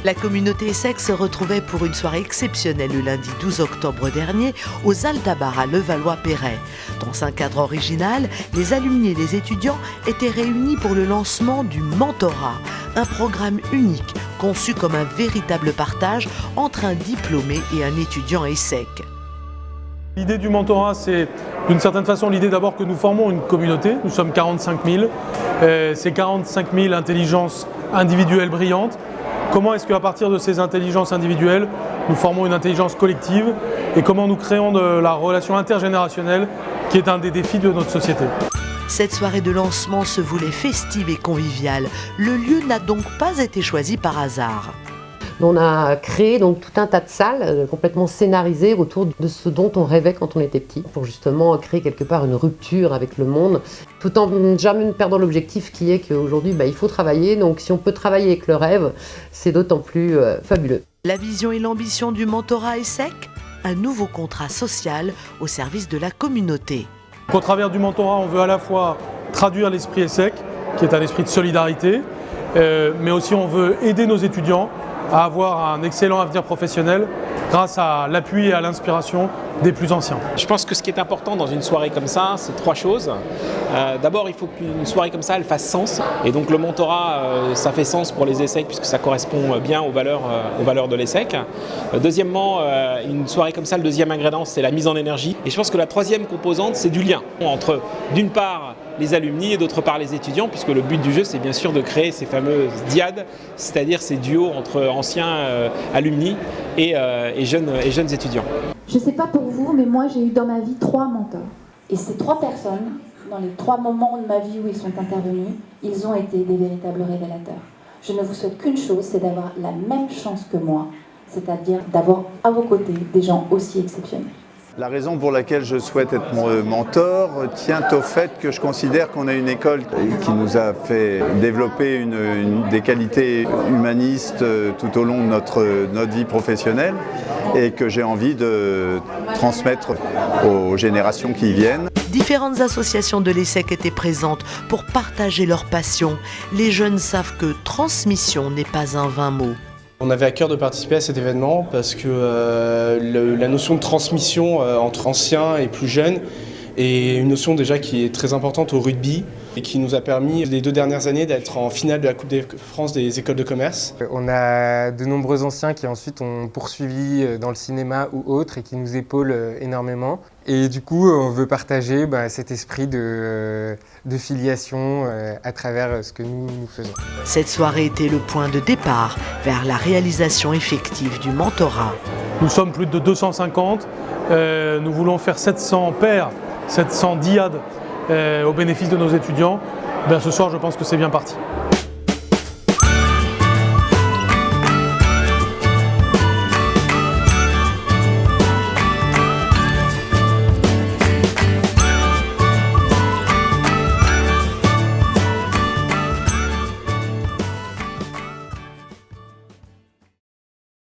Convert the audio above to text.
La communauté ESSEC se retrouvait pour une soirée exceptionnelle le lundi 12 octobre dernier aux Altabar à Levallois-Perret. Dans un cadre original, les alumni et les étudiants étaient réunis pour le lancement du mentorat, un programme unique conçu comme un véritable partage entre un diplômé et un étudiant ESSEC. L'idée du mentorat, c'est d'une certaine façon l'idée d'abord que nous formons une communauté. Nous sommes 45 000. Ces 45 000 intelligences individuelles brillantes. Comment est-ce qu'à partir de ces intelligences individuelles, nous formons une intelligence collective et comment nous créons de la relation intergénérationnelle qui est un des défis de notre société. Cette soirée de lancement se voulait festive et conviviale. Le lieu n'a donc pas été choisi par hasard. On a créé donc tout un tas de salles complètement scénarisées autour de ce dont on rêvait quand on était petit, pour justement créer quelque part une rupture avec le monde, tout en jamais perdant l'objectif qui est qu'aujourd'hui il faut travailler, donc si on peut travailler avec le rêve, c'est d'autant plus fabuleux. La vision et l'ambition du mentorat ESSEC, un nouveau contrat social au service de la communauté. Au travers du mentorat, on veut à la fois traduire l'esprit ESSEC, qui est un esprit de solidarité, mais aussi on veut aider nos étudiants à avoir un excellent avenir professionnel grâce à l'appui et à l'inspiration des plus anciens. Je pense que ce qui est important dans une soirée comme ça, c'est trois choses. D'abord, il faut qu'une soirée comme ça, elle fasse sens. Et donc le mentorat, ça fait sens pour les ESSEC puisque ça correspond bien aux valeurs de l'ESSEC. Deuxièmement, une soirée comme ça, le deuxième ingrédient, c'est la mise en énergie. Et je pense que la troisième composante, c'est du lien entre, d'une part, les alumni et d'autre part les étudiants, puisque le but du jeu, c'est bien sûr de créer ces fameuses diades, c'est-à-dire ces duos entre anciens alumni et jeunes étudiants. Je ne sais pas pour vous, mais moi j'ai eu dans ma vie 3 mentors. Et ces 3 personnes, dans les 3 moments de ma vie où ils sont intervenus, ils ont été des véritables révélateurs. Je ne vous souhaite qu'une chose, c'est d'avoir la même chance que moi, c'est-à-dire d'avoir à vos côtés des gens aussi exceptionnels. La raison pour laquelle je souhaite être mentor tient au fait que je considère qu'on a une école qui nous a fait développer des qualités humanistes tout au long de notre vie professionnelle et que j'ai envie de transmettre aux générations qui viennent. Différentes associations de l'ESSEC étaient présentes pour partager leur passion. Les jeunes savent que transmission n'est pas un vain mot. On avait à cœur de participer à cet événement parce que la notion de transmission entre anciens et plus jeunes est une notion déjà qui est très importante au rugby et qui nous a permis les 2 dernières années d'être en finale de la Coupe de France des écoles de commerce. On a de nombreux anciens qui ensuite ont poursuivi dans le cinéma ou autre et qui nous épaulent énormément. Et du coup, on veut partager cet esprit de filiation à travers ce que nous faisons. Cette soirée était le point de départ vers la réalisation effective du mentorat. Nous sommes plus de 250, nous voulons faire 700 paires, 700 diades au bénéfice de nos étudiants. Ce soir, je pense que c'est bien parti.